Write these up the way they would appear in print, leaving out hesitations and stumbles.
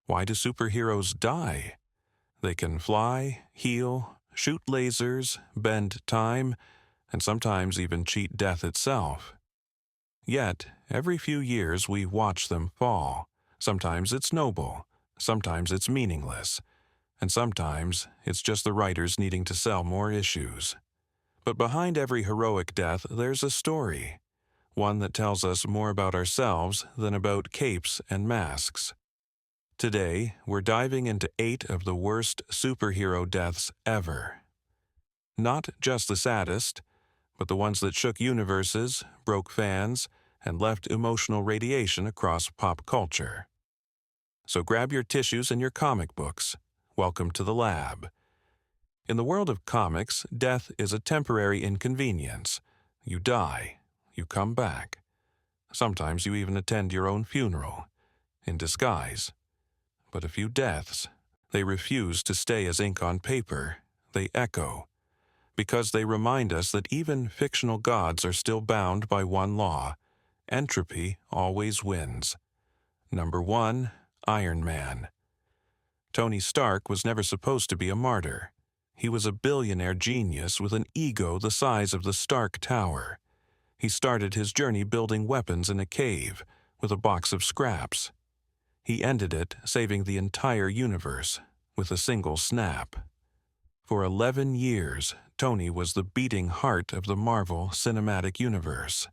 Why do superheroes die? They can fly, heal, shoot lasers, bend time, and sometimes even cheat death itself. Yet, every few years we watch them fall. Sometimes it's noble, sometimes it's meaningless, and sometimes it's just the writers needing to sell more issues. But behind every heroic death, there's a story, one that tells us more about ourselves than about capes and masks. Today, we're diving into 8 of the worst superhero deaths ever. Not just the saddest, but the ones that shook universes, broke fans, and left emotional radiation across pop culture. So grab your tissues and your comic books. Welcome to the lab. In the world of comics, death is a temporary inconvenience. You die. You come back. Sometimes you even attend your own funeral, in disguise. But a few deaths, they refuse to stay as ink on paper. They echo, because they remind us that even fictional gods are still bound by one law: entropy always wins. Number 1, Iron Man. Tony Stark was never supposed to be a martyr. He was a billionaire genius with an ego the size of the Stark Tower. He started his journey building weapons in a cave with a box of scraps. He ended it saving the entire universe with a single snap. For 11 years, Tony was the beating heart of the Marvel Cinematic Universe.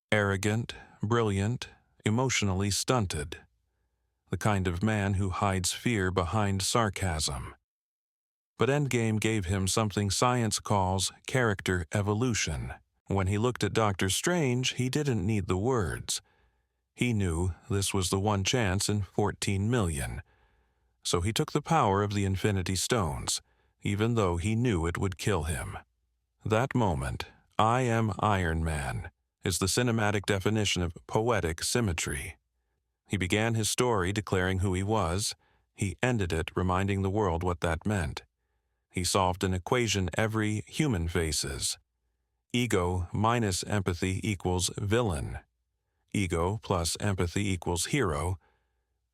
Arrogant, brilliant, emotionally stunted. The kind of man who hides fear behind sarcasm. But Endgame gave him something science calls character evolution. When he looked at Doctor Strange, he didn't need the words. He knew this was the one chance in 14 million. So he took the power of the Infinity Stones, even though he knew it would kill him. That moment, "I am Iron Man," is the cinematic definition of poetic symmetry. He began his story declaring who he was. He ended it reminding the world what that meant. He solved an equation every human faces. Ego minus empathy equals villain. Ego plus empathy equals hero.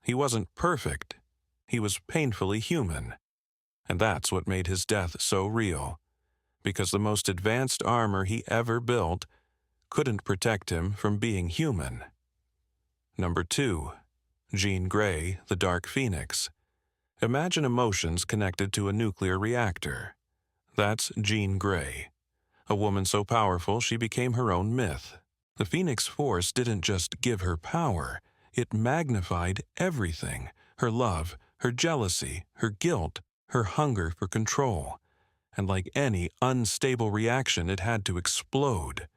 He wasn't perfect. He was painfully human. And that's what made his death so real. Because the most advanced armor he ever built couldn't protect him from being human. Number 2, Jean Grey, the Dark Phoenix. Imagine emotions connected to a nuclear reactor. That's Jean Grey. A woman so powerful she became her own myth. The Phoenix Force didn't just give her power, it magnified everything: her love, her jealousy, her guilt, her hunger for control. And like any unstable reaction, it had to explode.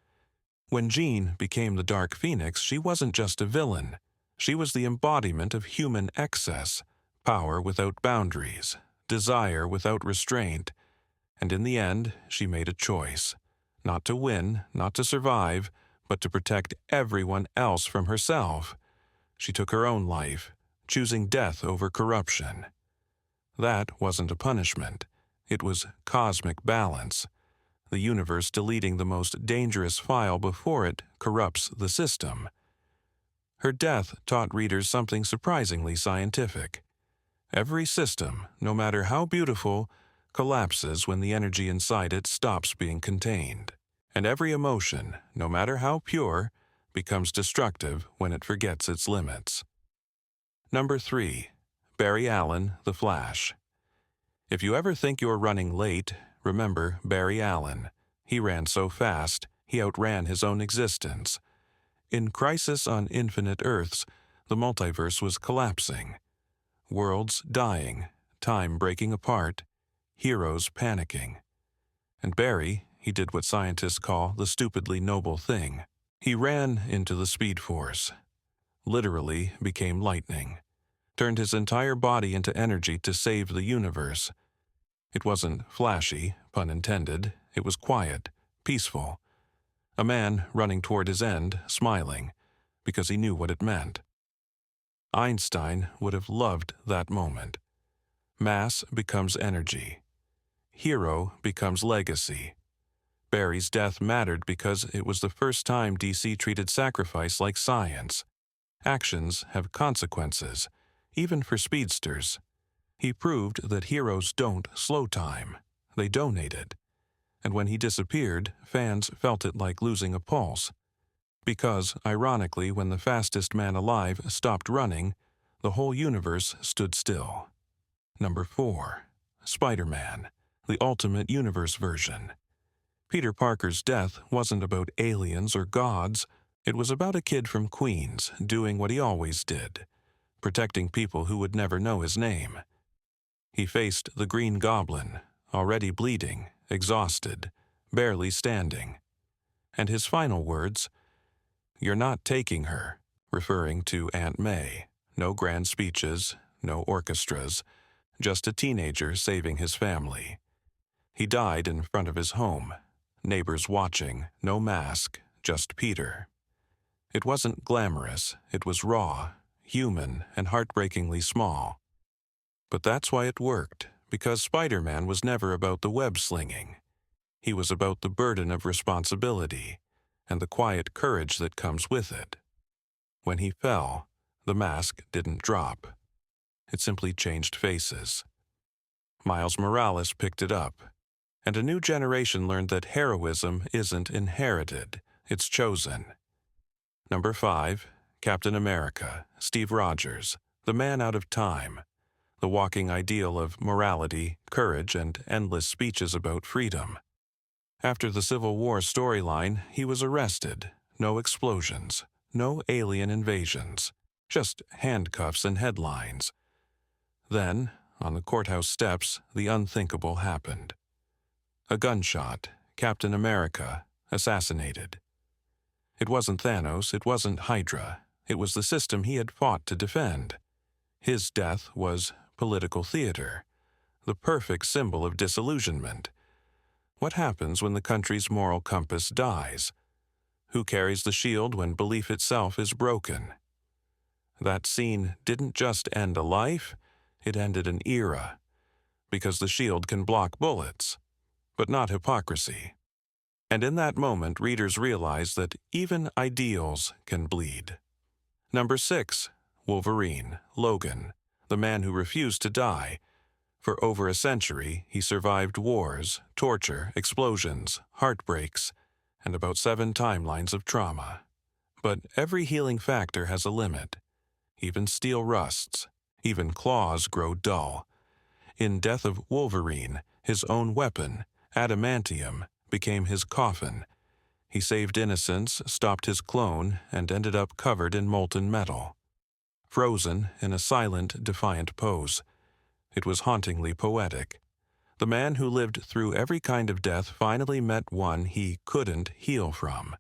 When Jean became the Dark Phoenix, she wasn't just a villain. She was the embodiment of human excess, power without boundaries, desire without restraint. And in the end, she made a choice. Not to win, not to survive, but to protect everyone else from herself. She took her own life, choosing death over corruption. That wasn't a punishment. It was cosmic balance. The universe deleting the most dangerous file before it corrupts the system. Her death taught readers something surprisingly scientific. Every system, no matter how beautiful, collapses when the energy inside it stops being contained. And every emotion, no matter how pure, becomes destructive when it forgets its limits. Number 3, Barry Allen, The Flash. If you ever think you're running late, remember Barry Allen. He ran so fast, he outran his own existence. In Crisis on Infinite Earths, the multiverse was collapsing. Worlds dying, time breaking apart, heroes panicking. And Barry, he did what scientists call the stupidly noble thing. He ran into the Speed Force. Literally became lightning. Turned his entire body into energy to save the universe. It wasn't flashy, pun intended. It was quiet, peaceful. A man running toward his end, smiling, because he knew what it meant. Einstein would have loved that moment. Mass becomes energy. Hero becomes legacy. Barry's death mattered because it was the first time DC treated sacrifice like science. Actions have consequences, even for speedsters. He proved that heroes don't slow time. They donate it. And when he disappeared, fans felt it like losing a pulse. Because, ironically, when the fastest man alive stopped running, the whole universe stood still. Number 4. Spider-Man, the Ultimate Universe version. Peter Parker's death wasn't about aliens or gods. It was about a kid from Queens doing what he always did, protecting people who would never know his name. He faced the Green Goblin, already bleeding, exhausted, barely standing. And his final words, "You're not taking her," referring to Aunt May. No grand speeches, no orchestras, just a teenager saving his family. He died in front of his home, neighbors watching, no mask, just Peter. It wasn't glamorous, it was raw, human, and heartbreakingly small. But that's why it worked, because Spider-Man was never about the web-slinging. He was about the burden of responsibility and the quiet courage that comes with it. When he fell, the mask didn't drop. It simply changed faces. Miles Morales picked it up, and a new generation learned that heroism isn't inherited, it's chosen. Number 5, Captain America, Steve Rogers, the man out of time, the walking ideal of morality, courage, and endless speeches about freedom. After the Civil War storyline, he was arrested. No explosions, no alien invasions, just handcuffs and headlines. Then, on the courthouse steps, the unthinkable happened. A gunshot, Captain America, assassinated. It wasn't Thanos, it wasn't Hydra, it was the system he had fought to defend. His death was political theater, the perfect symbol of disillusionment. What happens when the country's moral compass dies? Who carries the shield when belief itself is broken? That scene didn't just end a life, it ended an era, because the shield can block bullets, but not hypocrisy. And in that moment, readers realize that even ideals can bleed. Number 6, Wolverine, Logan, the man who refused to die. For over a century, he survived wars, torture, explosions, heartbreaks, and about 7 timelines of trauma. But every healing factor has a limit. Even steel rusts, even claws grow dull. In Death of Wolverine, his own weapon, adamantium, became his coffin. He saved innocence, stopped his clone, and ended up covered in molten metal. Frozen in a silent, defiant pose. It was hauntingly poetic. The man who lived through every kind of death finally met one he couldn't heal from.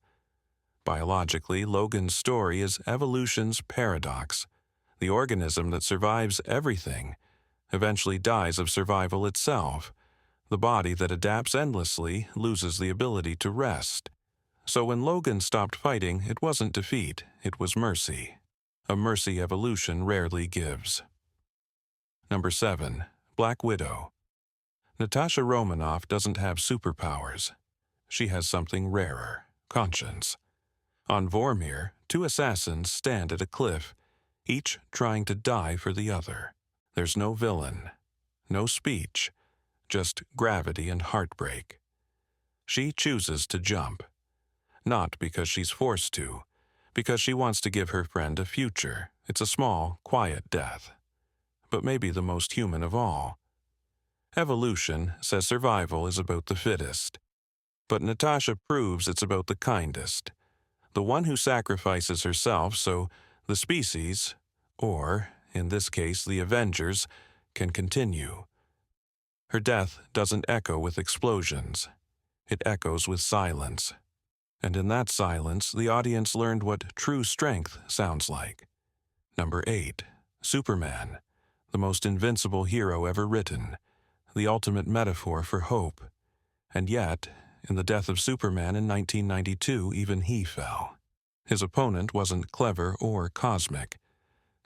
Biologically, Logan's story is evolution's paradox. The organism that survives everything eventually dies of survival itself. The body that adapts endlessly loses the ability to rest. So when Logan stopped fighting, it wasn't defeat, it was mercy. A mercy evolution rarely gives. Number 7, Black Widow. Natasha Romanoff doesn't have superpowers. She has something rarer, conscience. On Vormir, 2 assassins stand at a cliff, each trying to die for the other. There's no villain, no speech, just gravity and heartbreak. She chooses to jump. Not because she's forced to, because she wants to give her friend a future. It's a small, quiet death. But maybe the most human of all. Evolution says survival is about the fittest. But Natasha proves it's about the kindest. The one who sacrifices herself so the species, or, in this case, the Avengers, can continue. Her death doesn't echo with explosions. It echoes with silence. And in that silence, the audience learned what true strength sounds like. Number 8, Superman, the most invincible hero ever written, the ultimate metaphor for hope. And yet, in the death of Superman in 1992, even he fell. His opponent wasn't clever or cosmic.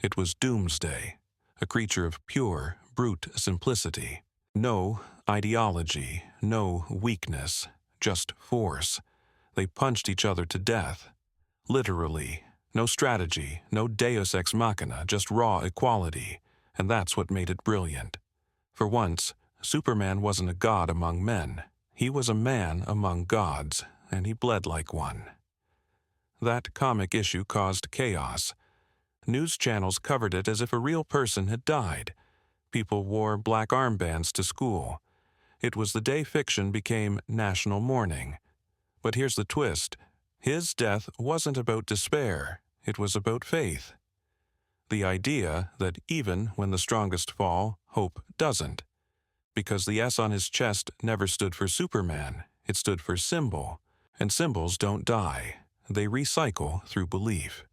It was Doomsday, a creature of pure, brute simplicity. No ideology, no weakness, just force. They punched each other to death. Literally, no strategy, no deus ex machina, just raw equality. And that's what made it brilliant. For once, Superman wasn't a god among men. He was a man among gods, and he bled like one. That comic issue caused chaos. News channels covered it as if a real person had died. People wore black armbands to school. It was the day fiction became national mourning. But here's the twist. His death wasn't about despair. It was about faith. The idea that even when the strongest fall, hope doesn't. Because the S on his chest never stood for Superman. It stood for symbol. And symbols don't die. They recycle through belief.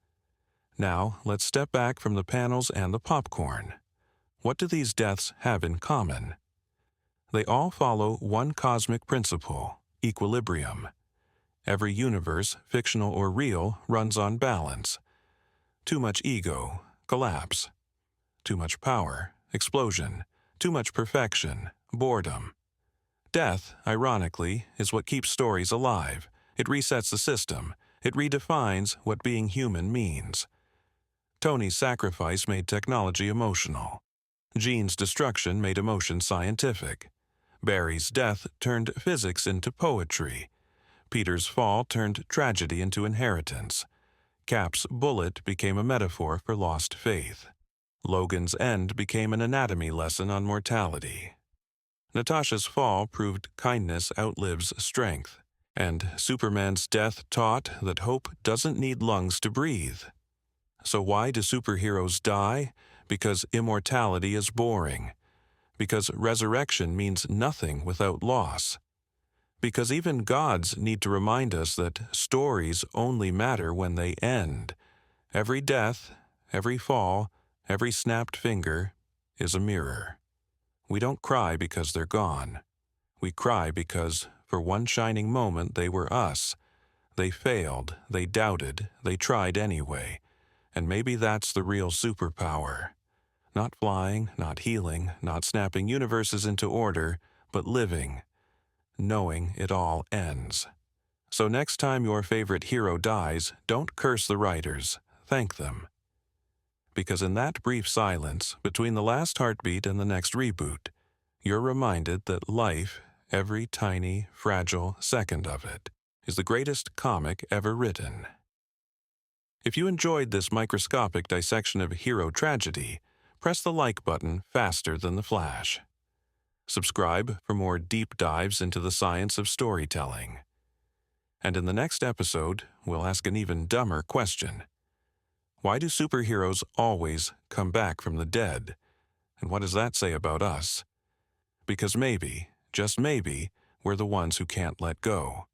Now, let's step back from the panels and the popcorn. What do these deaths have in common? They all follow one cosmic principle, equilibrium. Every universe, fictional or real, runs on balance. Too much ego, collapse. Too much power, explosion. Too much perfection, boredom. Death, ironically, is what keeps stories alive. It resets the system. It redefines what being human means. Tony's sacrifice made technology emotional. Jean's destruction made emotion scientific. Barry's death turned physics into poetry. Peter's fall turned tragedy into inheritance. Cap's bullet became a metaphor for lost faith. Logan's end became an anatomy lesson on mortality. Natasha's fall proved kindness outlives strength. And Superman's death taught that hope doesn't need lungs to breathe. So why do superheroes die? Because immortality is boring. Because resurrection means nothing without loss. Because even gods need to remind us that stories only matter when they end. Every death, every fall, every snapped finger is a mirror. We don't cry because they're gone. We cry because for one shining moment they were us. They failed, they doubted, they tried anyway. And maybe that's the real superpower. Not flying, not healing, not snapping universes into order, but living, knowing it all ends. So next time your favorite hero dies, don't curse the writers, thank them. Because in that brief silence, between the last heartbeat and the next reboot, you're reminded that life, every tiny, fragile second of it, is the greatest comic ever written. If you enjoyed this microscopic dissection of hero tragedy, press the like button faster than the flash. Subscribe for more deep dives into the science of storytelling. And in the next episode, we'll ask an even dumber question. Why do superheroes always come back from the dead? And what does that say about us? Because maybe, just maybe, we're the ones who can't let go.